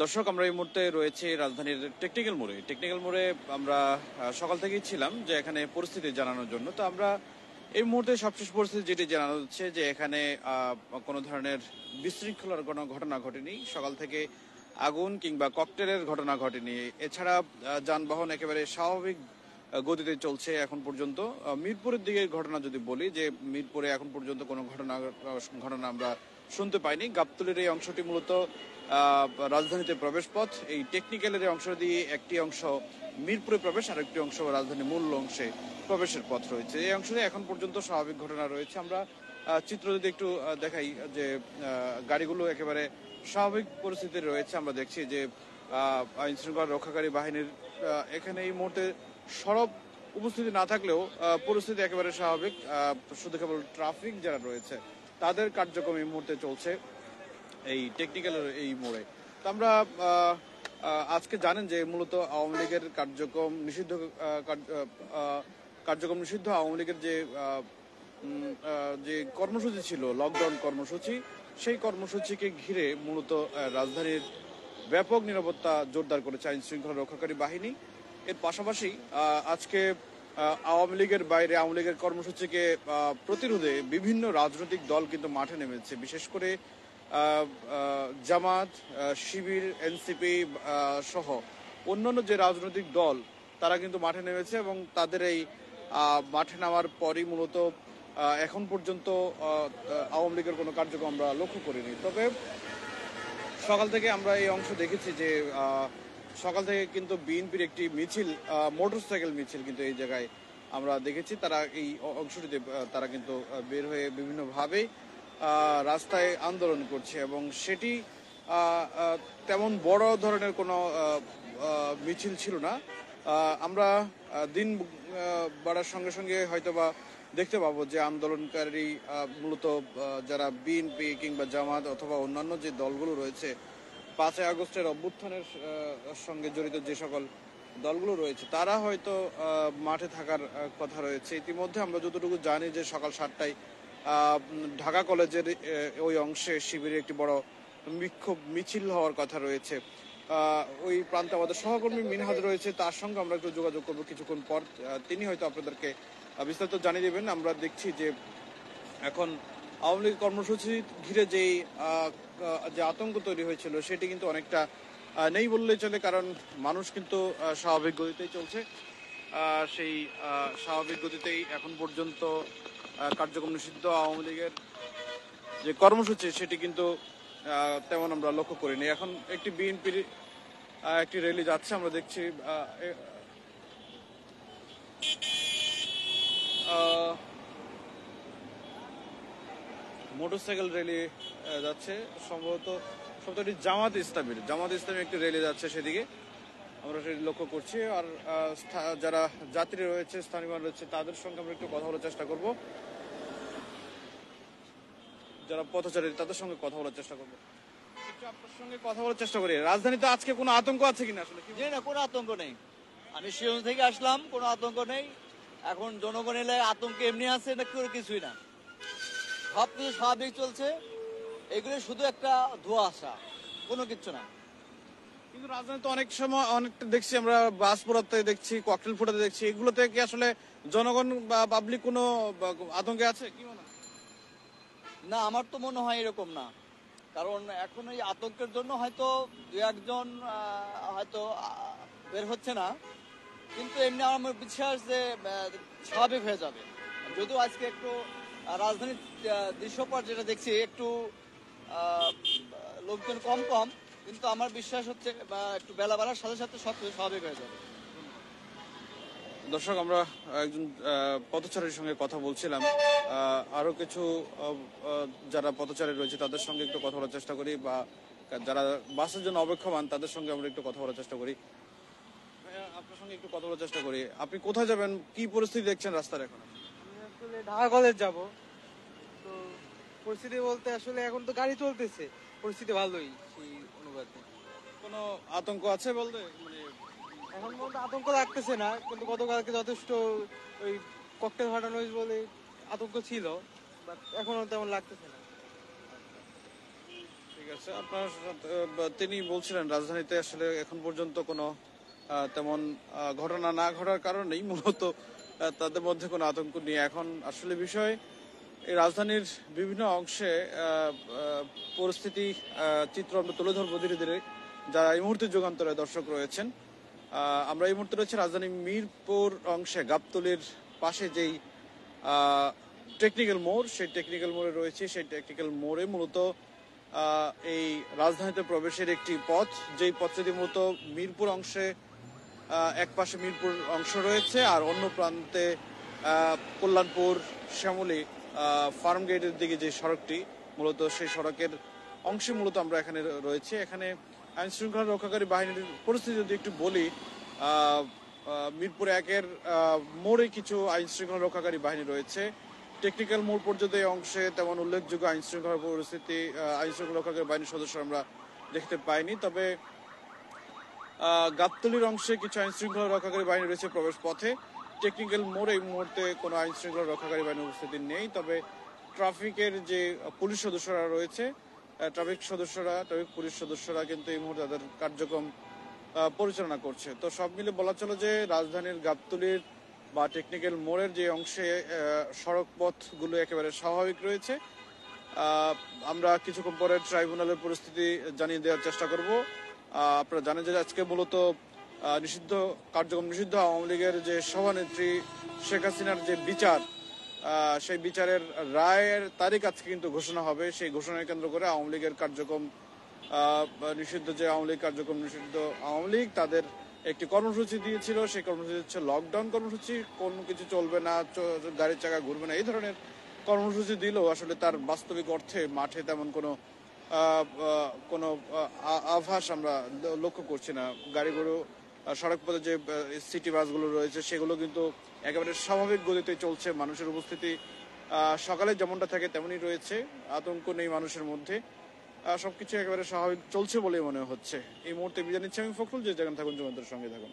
দর্শক, আমরা এই মুহূর্তে রয়েছে রাজধানীর টেকনিক্যাল মোড়ে আমরা সকাল থেকেই ছিলাম যে এখানে পরিস্থিতি জানানোর জন্য। তো আমরা এই মুহূর্তে সবশেষ পরিস্থিতি যেটি জানানো হচ্ছে যে এখানে কোনো ধরনের বিশৃঙ্খলার কোনো ঘটনা ঘটেনি। সকাল থেকে আগুন কিংবা ককটেলের ঘটনা ঘটেনি। এছাড়া যানবাহন একেবারে স্বাভাবিক গতিতে চলছে এখন পর্যন্ত। মিরপুরের দিকে ঘটনা যদি বলি, যে মিরপুরে এখন পর্যন্ত কোনো ঘটনা আমরা শুনতে পাইনি। গাবতলীর এই অংশটি মূলত রাজধানীতে প্রবেশ পথ। এই টেকনিক্যালের এই অংশ দিয়ে একটি অংশ মিরপুরে প্রবেশ, আর একটি অংশ রাজধানীর মূল অংশে প্রবেশের পথ রয়েছে। এই অংশে এখন পর্যন্ত স্বাভাবিক ঘটনা রয়েছে। আমরা চিত্র যদি একটু দেখাই, যে গাড়িগুলো একেবারে স্বাভাবিক পরিস্থিতি রয়েছে। আমরা দেখছি যে আইন শৃঙ্খলা রক্ষাকারী বাহিনীর এখানে এই মুহূর্তে সরব উপস্থিতি না থাকলেও পরিস্থিতি একেবারে স্বাভাবিক। শুধু কেবল ট্রাফিক যারা রয়েছে তাদের কার্যক্রম এই মুহূর্তে চলছে এই টেকনিক্যালের এই মোড়ে। তো আমরা আজকে জানেন যে মূলত আওয়ামী লীগের কার্যক্রম নিষিদ্ধ আওয়ামী লীগের যে কর্মসূচি ছিল, লকডাউন কর্মসূচি, সেই কর্মসূচিকে ঘিরে মূলত রাজধানীর ব্যাপক নিরাপত্তা জোরদার করেছে আইন শৃঙ্খলা রক্ষাকারী বাহিনী। এর পাশাপাশি আজকে আওয়ামী লীগের বাইরে আওয়ামী লীগের কর্মসূচিকে প্রতিরোধে বিভিন্ন রাজনৈতিক দল কিন্তু মাঠে নেমেছে। বিশেষ করে জামাত, শিবির, এনসিপি সহ অন্যান্য যে রাজনৈতিক দল তারা কিন্তু মাঠে নেমেছে, এবং তাদের এই মাঠে নামার পরই মূলত এখন পর্যন্ত আওয়ামী লীগের কোনো কার্যক্রম আমরা লক্ষ্য করিনি। তবে সকাল থেকে আমরা এই অংশ দেখেছি যে সকাল থেকে কিন্তু বিএনপির একটি মিছিল, মোটরসাইকেল মিছিল কিন্তু এই জায়গায় আমরা দেখেছি। তারা এই অংশটিতে তারা কিন্তু বের হয়ে বিভিন্নভাবে রাস্তায় আন্দোলন করছে, এবং সেটি তেমন বড় ধরনের কোনো মিছিল ছিল না। আমরা দিন বাড়ার সঙ্গে সঙ্গে হয়তোবা দেখতে পাবো যে আন্দোলনকারী মূলত যারা বিএনপি কিংবা জামাত অথবা অন্যান্য যে দলগুলো রয়েছে, 5 আগস্টের অভ্যুত্থানের সঙ্গে জড়িত যে সকল দলগুলো রয়েছে, তারা হয়তো মাঠে থাকার কথা রয়েছে। ইতিমধ্যে আমরা যতটুকু জানি যে সকাল 7টায় ঢাকা কলেজের ওই অংশে শিবিরের একটি বড় বিক্ষোভ মিছিল হওয়ার কথা রয়েছে। ওই প্রান্তে আমাদের সহকর্মী মিনহাজ রয়েছে, তার সঙ্গে আমরা একটু যোগাযোগ করবো কিছুক্ষণ পর। তিনি হয়তো আপনাদেরকে বিস্তারিত জানিয়ে দেবেন। আমরা দেখছি যে এখন আওয়ামী লীগ কর্মসূচি ঘিরে যে আতঙ্ক তৈরি হয়েছিল সেটি কিন্তু অনেকটা নেই বললেই চলে, কারণ মানুষ কিন্তু স্বাভাবিক গতিতেই চলছে। সেই স্বাভাবিক গতিতেই এখন পর্যন্ত কার্যক্রম নিষিদ্ধ আওয়ামী লীগের যে কর্মসূচি সেটি কিন্তু তেমন আমরা লক্ষ্য করিনি। এখন একটি বিএনপির একটি র্যালি যাচ্ছে, আমরা দেখছি মোটরসাইকেল র্যালি যাচ্ছে, সম্ভবত এটি জামাত ইসলামী একটি র্যালি যাচ্ছে, সেদিকে আমরা সেটি লক্ষ্য করছি। আর যারা যাত্রী রয়েছে, স্থানীয় রয়েছে, তাদের সঙ্গে আমরা একটু কথা বলার চেষ্টা করব। যারা পথচারী তাদের সঙ্গে কথা বলার চেষ্টা করবো। আপনার সঙ্গে কথা বলার চেষ্টা করি। রাজধানীতে আজকে কোনো আতঙ্ক আছে কিনা? আসলে না, কোনো আতঙ্ক নেই। আমি শিলং থেকে আসলাম, কোনো আতঙ্ক নেই। এখন জনগণ এলাকায় আতঙ্ক এমনি আছে না, কিছুই না, সবকিছু স্বাভাবিক চলছে। এগুলো শুধু একটা ধোঁয়া আসা, কোনো কিছু না। কিন্তু রাজধানীতে অনেক সময় অনেকটা দেখছি আমরা, বাস পোড়াতে দেখছি, ককটেল ফোটাতে দেখছি, এগুলোতে কি আসলে জনগণ বা পাবলিক কোনো আতঙ্কে আছে কি মনে হয়? না, আমার তো মনে হয় এরকম না। কারণ এখন এই আতঙ্কের জন্য হয়তো দু একজন হয়তো বের হচ্ছে না, কিন্তু এমনি আমার বিশ্বাস যে স্বাভাবিক হয়ে যাবে। যদিও আজকে একটু রাজধানীর দৃশ্যপট যেটা দেখছি, একটু লোকজন কম, কিন্তু আমার বিশ্বাস হচ্ছে একটু বেলা বাড়ার সাথে সাথে সবকিছু স্বাভাবিক হয়ে যাবে। দর্শক, আমরা একজন পথচারীর সঙ্গে কথা বলছিলাম। আরো কিছু যারা পথচারী রয়েছে তাদের সঙ্গে একটু কথা বলার চেষ্টা করি, বা যারা বাসের জন্য অপেক্ষমান তাদের সঙ্গে আমরা একটু কথা বলার চেষ্টা করি। আপনার সঙ্গে একটু কথা বলার চেষ্টা করি। আপনি কোথায় যাবেন, কি পরিস্থিতি দেখছেন রাস্তার এখন? আমি আসলে ঢাকা কলেজ যাব। তো পরিস্থিতি বলতে আসলে এখন তো গাড়ি চলতেছে, পরিস্থিতি ভালোই সেই অনুপাতে। কোনো আতঙ্ক আছে বলতে? মানে এখন পর্যন্ত আতঙ্ক লাগতেছে না, কিন্তু গতকালকে যথেষ্ট ওই ককটেল ফাটানো হয়েছে বলে আতঙ্ক ছিল, বাট এখনো তেমন লাগতেছে না। ঠিক ঠিক আছে, আপনার তিনি বলছিলেন রাজধানীতে আসলে এখন পর্যন্ত কোনো তেমন ঘটনা না ঘটার কারণেই মূলত তাদের মধ্যে কোনো আতঙ্ক নেই। এখন আসলে বিষয় এই রাজধানীর বিভিন্ন অংশে পরিস্থিতি চিত্র আমরা তুলে ধরবো ধীরে ধীরে, যারা এই মুহূর্তে যুগান্তরে দর্শক রয়েছেন। আমরা এই মুহূর্তে রয়েছে রাজধানী মিরপুর অংশে গাবতলীর পাশে যেই টেকনিক্যাল মোড়, সেই টেকনিক্যাল মোড়ে রয়েছে। সেই টেকনিক্যাল মোড়ে মূলত এই রাজধানীতে প্রবেশের একটি পথ, যেই পথটি মূলত মিরপুর অংশে এক পাশে মিরপুর অংশ রয়েছে আর অন্য প্রান্তে কল্যাণপুর শ্যামলী ফার্ম গেটের দিকে যে সড়কটি, মূলত সেই সড়কের অংশে মূলত আমরা এখানে রয়েছে। এখানে আইন শৃঙ্খলা রক্ষাকারী বাহিনীর পরিস্থিতি যদি একটু বলি, মিরপুর একের মোড়ে কিছু আইন শৃঙ্খলা রক্ষাকারী বাহিনী রয়েছে। টেকনিক্যাল মোড় পর্যন্ত এই অংশে তেমন উল্লেখযোগ্য আইন শৃঙ্খলা পরিস্থিতি, আইন শৃঙ্খলা রক্ষাকারী বাহিনীর সদস্য আমরা দেখতে পাইনি। তবে গাবতলীর অংশে কিছু আইন শৃঙ্খলা রক্ষাকারী বাহিনী রয়েছে প্রবেশ পথে। টেকনিক্যাল মোড়ে এই মুহূর্তে কোনো আইন শৃঙ্খলা রক্ষাকারী বাহিনীর উপস্থিতি নেই। তবে ট্রাফিকের যে পুলিশ সদস্যরা রয়েছে, ট্রাফিক পুলিশ সদস্যরা কিন্তু এই মুহূর্তে তাদের কার্যক্রম পরিচালনা করছে। তো সব মিলে বলা চলে যে রাজধানীর গাবতলীর বা টেকনিক্যাল মোড়ের যে অংশে সড়ক পথগুলো একেবারে স্বাভাবিক রয়েছে। আমরা কিছুক্ষণ পরে ট্রাইব্যুনালের পরিস্থিতি জানিয়ে দেওয়ার চেষ্টা করব। আপনারা জানেন যে আজকে মূলত নিষিদ্ধ কার্যক্রম নিষিদ্ধ আওয়ামী লীগের যে সভানেত্রী শেখ হাসিনার যে বিচার, সেই বিচারের রায়ের তারিখ আজকে কিন্তু ঘোষণা হবে। সেই ঘোষণাকে কেন্দ্র করে আওয়ামী লীগের কার্যক্রম নিষিদ্ধ যে আওয়ামী লীগ কার্যক্রম নিষিদ্ধ আওয়ামী লীগ তাদের একটি কর্মসূচি দিয়েছিল। সেই কর্মসূচি হচ্ছে লকডাউন কর্মসূচি, কোনো কিছু চলবে না, গাড়ির চাকা ঘুরবে না, এই ধরনের কর্মসূচি দিলেও আসলে তার বাস্তবিক অর্থে মাঠে তেমন কোনো আভাস আমরা লক্ষ্য করছি না। গাড়িগুলো সড়ক পথে যে সিটি বাসগুলো রয়েছে সেগুলো কিন্তু একেবারে স্বাভাবিক গতিতে চলছে। মানুষের উপস্থিতি সকালে যেমনটা থাকে তেমনই রয়েছে, আতঙ্ক নেই মানুষের মধ্যে, সবকিছু একেবারে স্বাভাবিক চলছে বলেই মনে হচ্ছে। এই মুহূর্তে বিদায় নিচ্ছি আমি ফখরুল, যে যেখানে থাকুন যুগান্তরের সঙ্গে থাকুন।